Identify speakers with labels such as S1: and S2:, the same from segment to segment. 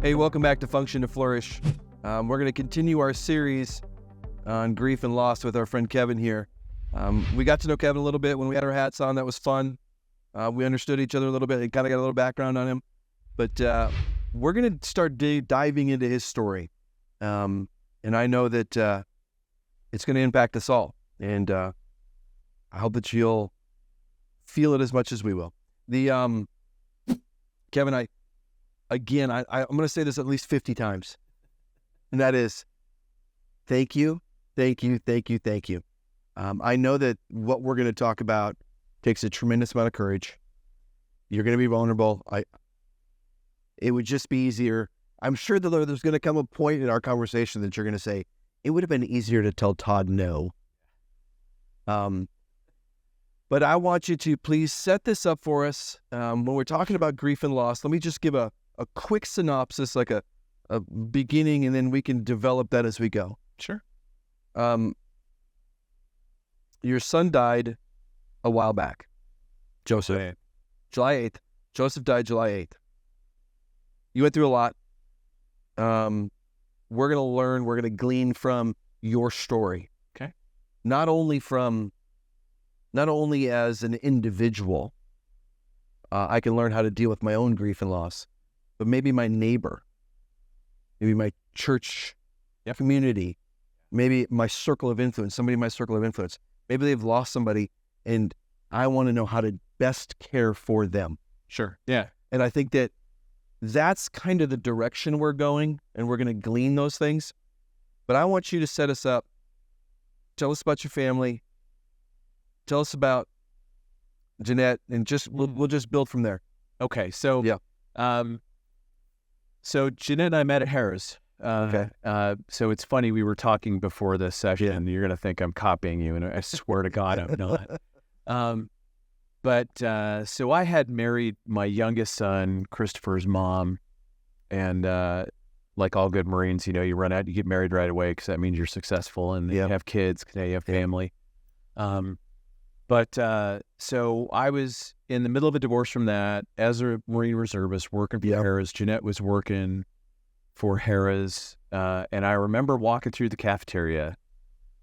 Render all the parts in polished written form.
S1: Hey, welcome back to Function to Flourish. We're going to continue our series on grief and loss with our friend Kevin here. We got to know Kevin a little bit when we had our hats on. That was fun. We understood each other a little bit and kind of got a little background on him. But we're going to start diving into his story. And I know that it's going to impact us all. And I hope that you'll feel it as much as we will. Kevin, I'm going to say this at least 50 times. And that is, thank you, thank you, thank you, thank you. I know that what we're going to talk about takes a tremendous amount of courage. You're going to be vulnerable. It would just be easier. I'm sure that there's going to come a point in our conversation that you're going to say, it would have been easier to tell Todd no. But I want you to please set this up for us. When we're talking about grief and loss, let me just give a quick synopsis, like a beginning, and then we can develop that as we go.
S2: Sure.
S1: Your son died a while back. Joseph.
S2: Right.
S1: July 8th. Joseph died July 8th. You went through a lot. We're going to learn, we're going to glean from your story.
S2: Okay.
S1: Not only as an individual, I can learn how to deal with my own grief and loss, but maybe my neighbor, maybe my church community, maybe my circle of influence, somebody in my circle of influence. Maybe they've lost somebody, and I want to know how to best care for them.
S2: Sure. Yeah.
S1: And I think that's kind of the direction we're going, and we're going to glean those things. But I want you to set us up. Tell us about your family. Tell us about Jeanette, and we'll just build from there.
S2: Okay. So,
S1: yeah.
S2: So Jeanette and I met at Harrah's.
S1: Okay.
S2: So it's funny, we were talking before this session, and you're going to think I'm copying you, and I swear to God I'm not. So I had married my youngest son, Christopher's mom, and like all good Marines, you get married right away because that means you're successful, and you have kids, you have family. So I was in the middle of a divorce from that as a Marine reservist working for Harrah's. Jeanette was working for Harrah's. And I remember walking through the cafeteria,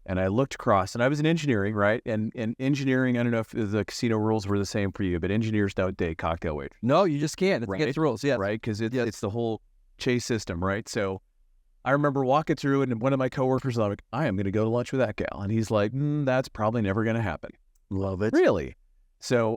S2: and I looked across, and I was in engineering, right? And engineering, I don't know if the casino rules were the same for you, but engineers don't date cocktail waiters.
S1: No, you just can't. It's
S2: right?
S1: against the rules, yes.
S2: Right? Because it's the whole chase system, right? So I remember walking through, and one of my coworkers was like, I am going to go to lunch with that gal. And he's like, that's probably never going to happen.
S1: Love it.
S2: Really? So,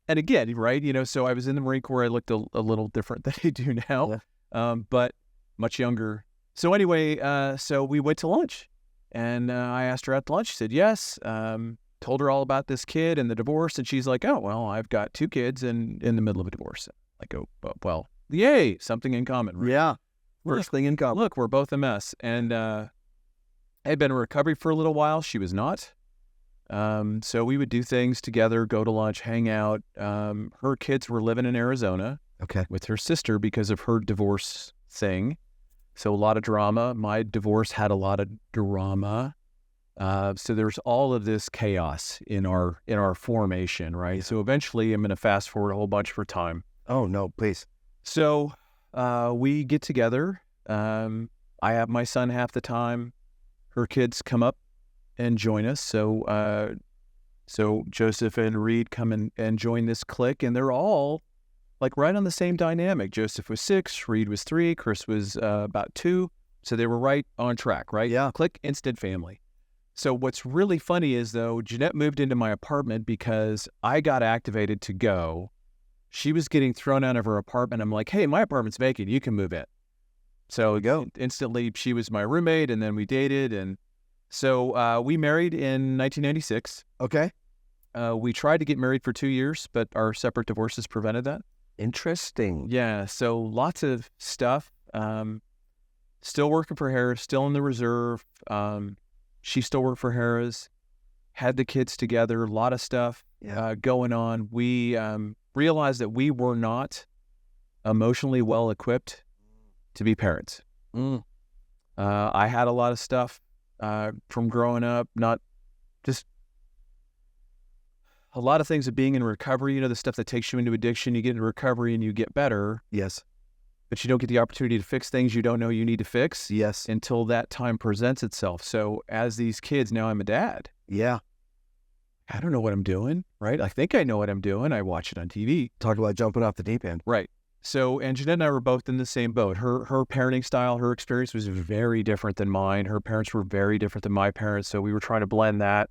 S2: and again, right, so I was in the Marine Corps. I looked a little different than I do now, but much younger. So anyway, so we went to lunch, and I asked her at lunch. She said yes. Told her all about this kid and the divorce, and she's like, oh, well, I've got 2 kids and in the middle of a divorce. I go, well, yay, something in common. Right?
S1: Yeah, first thing in common.
S2: Look, we're both a mess. And I had been in recovery for a little while. She was not. So we would do things together, go to lunch, hang out. Her kids were living in Arizona with her sister because of her divorce thing. So a lot of drama. My divorce had a lot of drama. So there's all of this chaos in our formation, right? Yeah. So eventually I'm going to fast forward a whole bunch for time.
S1: Oh, no, please.
S2: So we get together. I have my son half the time. Her kids come up and join us. So Joseph and Reed come and join this clique, and they're all like right on the same dynamic. Joseph was 6, Reed was 3, Chris was about 2. So they were right on track, right?
S1: Yeah.
S2: Click, instant family. So what's really funny is, though, Jeanette moved into my apartment because I got activated to go. She was getting thrown out of her apartment. I'm like, hey, my apartment's vacant. You can move in. So instantly she was my roommate, and then we dated, and so we married in 1996.
S1: Okay.
S2: We tried to get married for 2 years, but our separate divorces prevented that.
S1: Interesting.
S2: Yeah, so lots of stuff. Still working for Harrah's, still in the reserve. She still worked for Harrah's, had the kids together, a lot of stuff going on. We realized that we were not emotionally well-equipped to be parents. I had a lot of stuff from growing up, not just a lot of things of being in recovery, the stuff that takes you into addiction. You get into recovery and you get better.
S1: Yes.
S2: but you don't get the opportunity to fix things you don't know you need to fix
S1: Yes.
S2: until that time presents itself. So as these kids, now I'm a dad.
S1: Yeah.
S2: I don't know what I'm doing, right? I think I know what I'm doing. I watch it on TV.
S1: Talk about jumping off the deep end.
S2: Right. So, and Jeanette and I were both in the same boat. Her parenting style, her experience was very different than mine. Her parents were very different than my parents. So we were trying to blend that.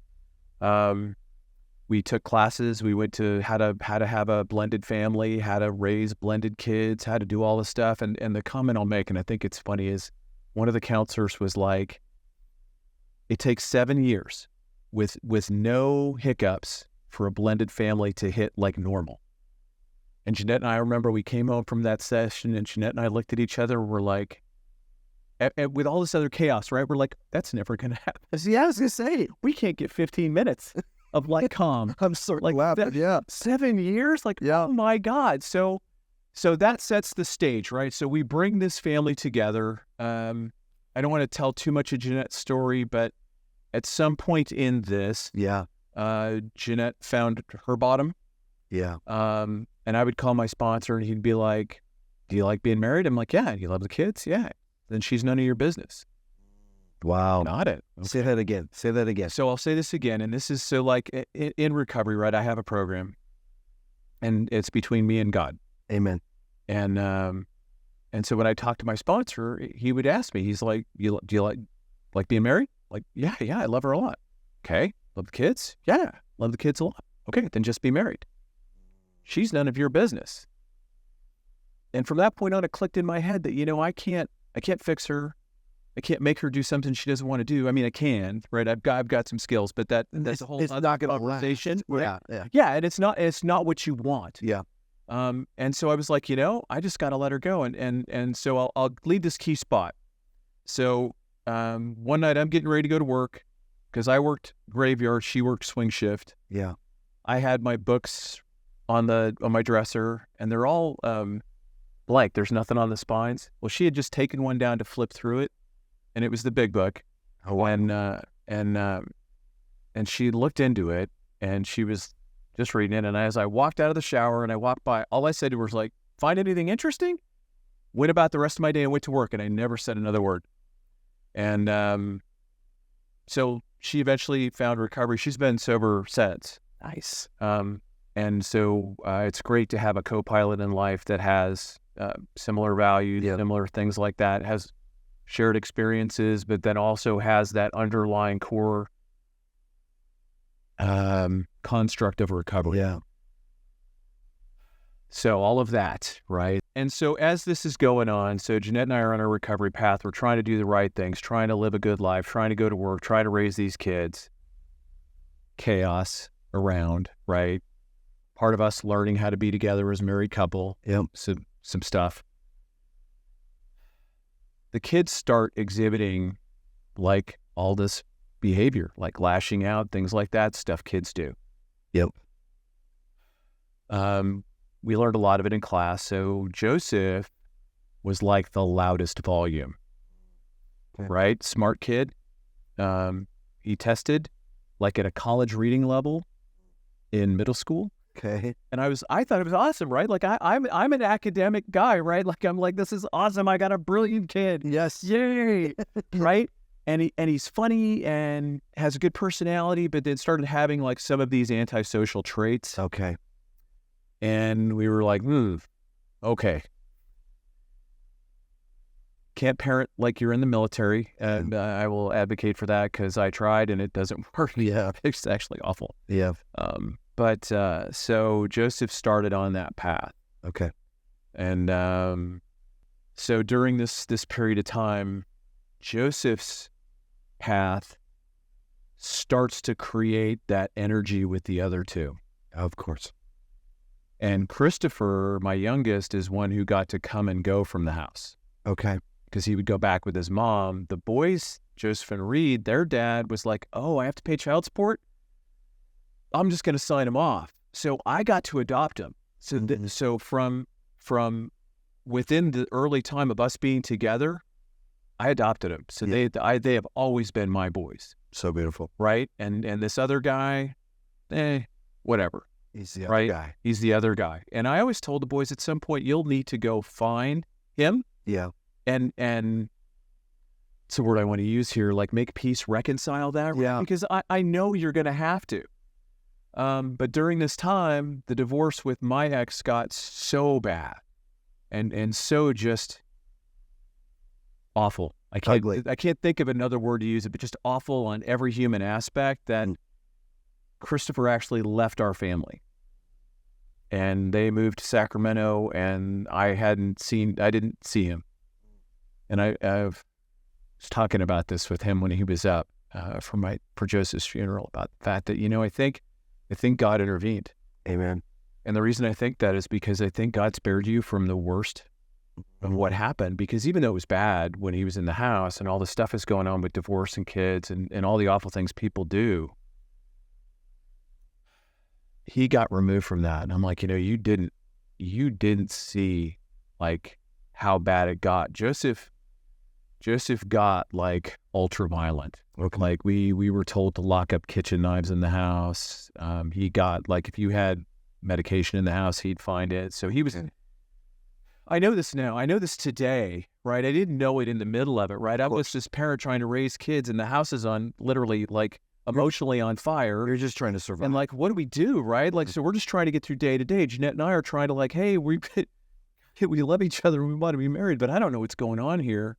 S2: We took classes. We went to how to have a blended family, how to raise blended kids, how to do all this stuff. And the comment I'll make, and I think it's funny, is one of the counselors was like, it takes 7 years with no hiccups for a blended family to hit like normal. And Jeanette and I remember we came home from that session, and Jeanette and I looked at each other and we're like, with all this other chaos, right? We're like, that's never going to happen.
S1: Yeah, I was gonna say.
S2: We can't get 15 minutes of like calm.
S1: I'm so
S2: Like
S1: glad.
S2: that-
S1: Yeah.
S2: 7 years? Like,
S1: Yeah.
S2: oh my God. So that sets the stage, right? So we bring this family together. I don't want to tell too much of Jeanette's story, but at some point in this,
S1: Yeah.
S2: Jeanette found her bottom.
S1: Yeah.
S2: And I would call my sponsor and he'd be like, do you like being married? I'm like, yeah. Do you love the kids? Yeah. Then she's none of your business.
S1: Wow.
S2: Not it.
S1: Say that again. Say that again.
S2: So I'll say this again. And this is so like in recovery, right? I have a program and it's between me and God.
S1: Amen.
S2: And so when I talked to my sponsor, he would ask me, he's like, do you like being married? Like, yeah, I love her a lot. Okay. Love the kids? Yeah. Love the kids a lot. Okay. Then just be married. She's none of your business. And from that point on, it clicked in my head that, I can't fix her. I can't make her do something she doesn't want to do. I mean, I can, right? I've got some skills, but that's a whole
S1: It's
S2: other
S1: not gonna
S2: conversation.
S1: last.
S2: Right?
S1: Yeah. Yeah.
S2: Yeah. And it's not what you want.
S1: Yeah.
S2: And so I was like, I just got to let her go. And so I'll leave this key spot. So, one night I'm getting ready to go to work because I worked graveyard. She worked swing shift.
S1: Yeah.
S2: I had my books on my dresser and they're all, blank. There's nothing on the spines. Well, she had just taken one down to flip through it and it was the big book.
S1: Oh, wow.
S2: And she looked into it and she was just reading it. And as I walked out of the shower and I walked by, all I said to her was like, find anything interesting? Went about the rest of my day and went to work and I never said another word. And so she eventually found recovery. She's been sober since.
S1: Nice.
S2: And so it's great to have a co-pilot in life that has similar values,
S1: Yeah.
S2: similar things like that, has shared experiences, but then also has that underlying core construct of recovery.
S1: Yeah.
S2: So all of that, right? And so as this is going on, so Jeanette and I are on our recovery path. We're trying to do the right things, trying to live a good life, trying to go to work, trying to raise these kids. Chaos around, right? Part of us learning how to be together as a married couple.
S1: Yep.
S2: Some stuff. The kids start exhibiting like all this behavior, like lashing out, things like that, stuff kids do.
S1: Yep.
S2: We learned a lot of it in class. So Joseph was like the loudest volume,
S1: Okay.
S2: right? Smart kid. He tested like at a college reading level in middle school.
S1: Okay.
S2: And I thought it was awesome, right? Like I'm an academic guy, right? Like I'm like, this is awesome. I got a brilliant kid.
S1: Yes.
S2: Yay. Right? And he's funny and has a good personality, but then started having like some of these antisocial traits.
S1: Okay.
S2: And we were like, okay. Can't parent like you're in the military. And I will advocate for that because I tried and it doesn't work.
S1: Yeah.
S2: It's actually awful.
S1: Yeah.
S2: But so Joseph started on that path.
S1: Okay.
S2: And so during this period of time, Joseph's path starts to create that energy with the other two.
S1: Of course.
S2: And Christopher, my youngest, is one who got to come and go from the house
S1: Okay.
S2: because he would go back with his mom. The boys, Joseph and Reed, their dad was like, oh, I have to pay child support? I'm just going to sign him off. So I got to adopt him. So so from within the early time of us being together, I adopted him. So they have always been my boys,
S1: So beautiful.
S2: right? And this other guy, whatever.
S1: He's the
S2: Right.
S1: other guy.
S2: He's the other guy. And I always told the boys at some point, you'll need to go find him.
S1: Yeah.
S2: And it's a word I want to use here, like make peace, reconcile that.
S1: Yeah.
S2: Because I know you're going to have to. But during this time, the divorce with my ex got so bad and so just awful.
S1: Ugly.
S2: I can't think of another word to use it, but just awful on every human aspect that Christopher actually left our family. And they moved to Sacramento, and I didn't see him. And I was talking about this with him when he was up for Joseph's funeral, about the fact that, I think God intervened.
S1: Amen.
S2: And the reason I think that is because I think God spared you from the worst of what happened, because even though it was bad when he was in the house and all the stuff is going on with divorce and kids and all the awful things people do, he got removed from that. And I'm like, you didn't see like how bad it got. Joseph got like ultra violent.
S1: Okay.
S2: Like we were told to lock up kitchen knives in the house. He got, like, if you had medication in the house, he'd find it. So he was, I know this now. I know this today, right? I didn't know it in the middle of it, right? I was this parent trying to raise kids, and the house is on, literally, like, emotionally on fire.
S1: You're just trying to survive.
S2: And like, what do we do, right? Like, so we're just trying to get through day to day. Jeanette and I are trying to, like, hey, we love each other and we want to be married, but I don't know what's going on here.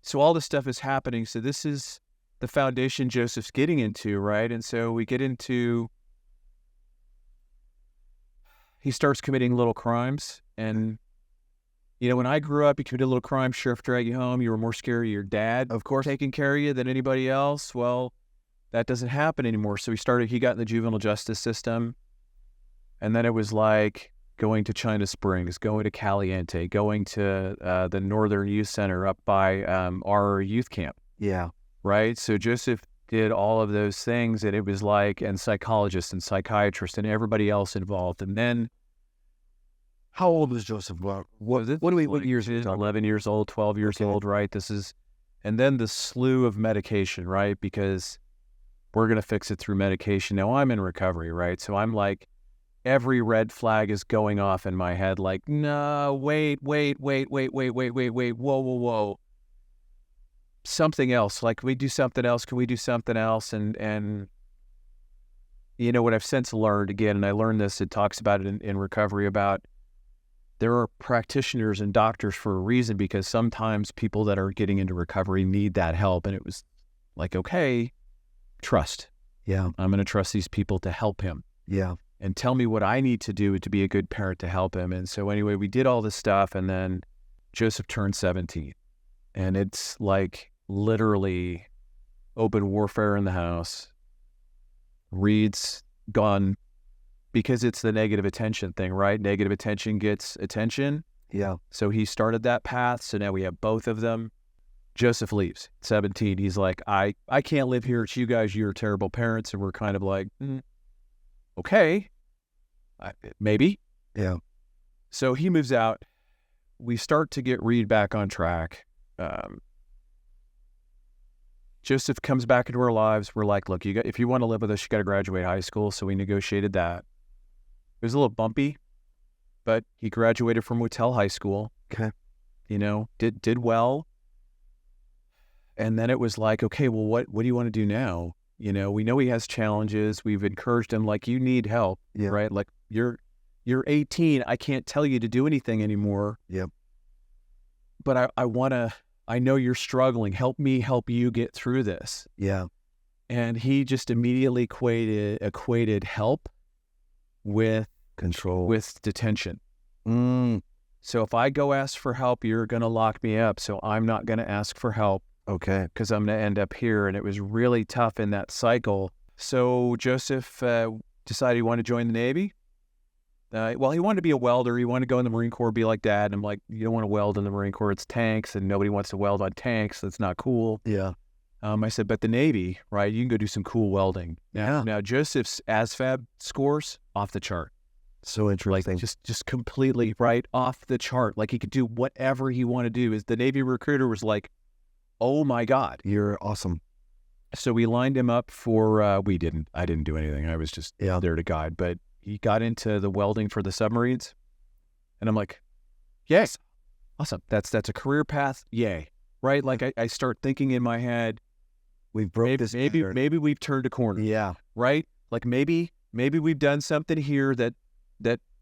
S2: So all this stuff is happening. So this is the foundation Joseph's getting into, right? And so we get into, he starts committing little crimes. And, when I grew up, you committed a little crime, sheriff dragged you home, you were more scared of your dad,
S1: Of course.
S2: taking care of you than anybody else. Well, that doesn't happen anymore. So he got in the juvenile justice system. And then it was like going to China Springs, going to Caliente, going to the Northern Youth Center up by our youth camp.
S1: Yeah.
S2: Right? So Joseph did all of those things, and it was like, and psychologists and psychiatrists and everybody else involved. And then,
S1: How old was Joseph? What years are we talking?
S2: 11 years old, 12 years
S1: Okay.
S2: old, right? And then the slew of medication, right? Because we're going to fix it through medication. Now I'm in recovery, right? So I'm like, every red flag is going off in my head, like, no, wait, whoa. Something else, like, can we do something else? And what I've since learned, again, and I learned this, it talks about it in recovery, about there are practitioners and doctors for a reason, because sometimes people that are getting into recovery need that help. And it was like, okay, trust.
S1: Yeah.
S2: I'm going to trust these people to help him.
S1: Yeah.
S2: And tell me what I need to do to be a good parent to help him. And so anyway, we did all this stuff, and then Joseph turned 17. And it's like literally open warfare in the house. Reed's gone, because it's the negative attention thing, right? Negative attention gets attention.
S1: Yeah.
S2: So he started that path. So now we have both of them. Joseph leaves, 17. He's like, I can't live here. It's you guys. You're terrible parents. And we're kind of like, okay, maybe.
S1: Yeah.
S2: So he moves out. We start to get Reed back on track. Joseph comes back into our lives. We're like, look, if you want to live with us, you got to graduate high school. So we negotiated that. It was a little bumpy, but he graduated from Whitell High School.
S1: Okay.
S2: Did well. And then it was like, okay, well, what do you want to do now? We know he has challenges. We've encouraged him, like, you need help,
S1: Yeah.
S2: right? Like, you're 18. I can't tell you to do anything anymore.
S1: Yep.
S2: But I know you're struggling. Help me help you get through this.
S1: Yeah.
S2: And he just immediately equated help with
S1: Control.
S2: with detention. So if I go ask for help, you're going to lock me up. So I'm not going to ask for help.
S1: Okay.
S2: Because I'm going to end up here. And it was really tough in that cycle. So Joseph decided he wanted to join the Navy. Well, he wanted to be a welder. He wanted to go in the Marine Corps, be like Dad. And I'm like, you don't want to weld in the Marine Corps. It's tanks, and nobody wants to weld on tanks. That's not cool.
S1: Yeah.
S2: I said, but the Navy, right? You can go do some cool welding.
S1: Yeah.
S2: Now Joseph's ASVAB scores off the chart.
S1: So
S2: Like
S1: interesting.
S2: just completely right off the chart. Like he could do whatever he wanted to do. Is the Navy recruiter was like, oh my God.
S1: You're awesome.
S2: So we lined him up for, I didn't do anything. I was just
S1: Yeah.
S2: there to guide, but he got into the welding for the submarines. And I'm like, yes, Awesome. That's a career path. Yay. Right? Like I start thinking in my head,
S1: We've broke this pattern.
S2: maybe we've turned a corner.
S1: Yeah.
S2: Right? Like maybe we've done something here that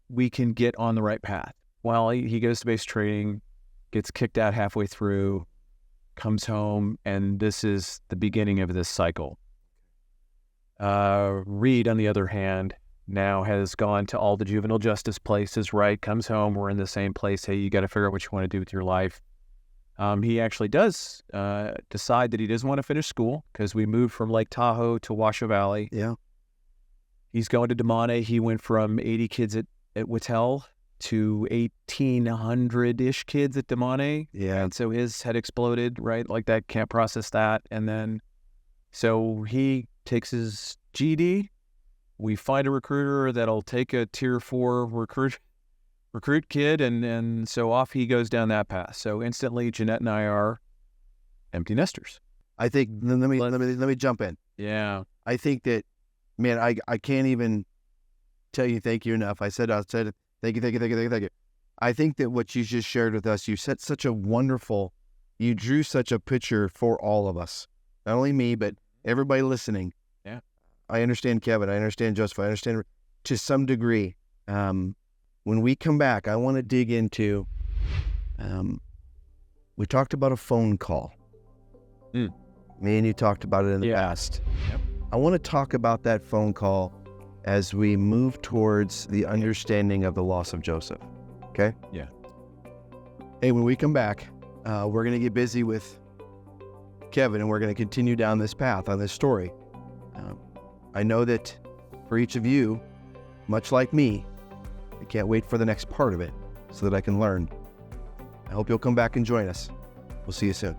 S2: we can get on the right path. Well, he goes to base training, gets kicked out halfway through, comes home, and this is the beginning of this cycle. Reed, on the other hand, now has gone to all the juvenile justice places, right? Comes home, we're in the same place. Hey, you got to figure out what you want to do with your life. He actually does decide that he doesn't want to finish school because we moved from Lake Tahoe to Washoe Valley.
S1: Yeah.
S2: He's going to Damane. He went from 80 kids at Whittle to 1,800-ish kids at Damane.
S1: Yeah.
S2: And so his had exploded, right? Like that, can't process that. And then, so he takes his GED. We find a recruiter that'll take a tier 4 recruit kid, and so off he goes down that path. So instantly, Jeanette and I are empty nesters.
S1: I think, let me jump in.
S2: Yeah.
S1: I think that, man, I can't even tell you thank you enough. I said thank you. I think that what you just shared with us, you drew such a picture for all of us. Not only me, but everybody listening.
S2: Yeah.
S1: I understand Kevin. I understand Joseph. I understand to some degree. When we come back, I want to dig into, we talked about a phone call. Me and you talked about it in the past.
S2: Yep.
S1: I want to talk about that phone call as we move towards the understanding of the loss of Joseph. Okay?
S2: Yeah.
S1: Hey, when we come back, we're going to get busy with Kevin, and we're going to continue down this path on this story. I know that for each of you, much like me, I can't wait for the next part of it so that I can learn. I hope you'll come back and join us. We'll see you soon.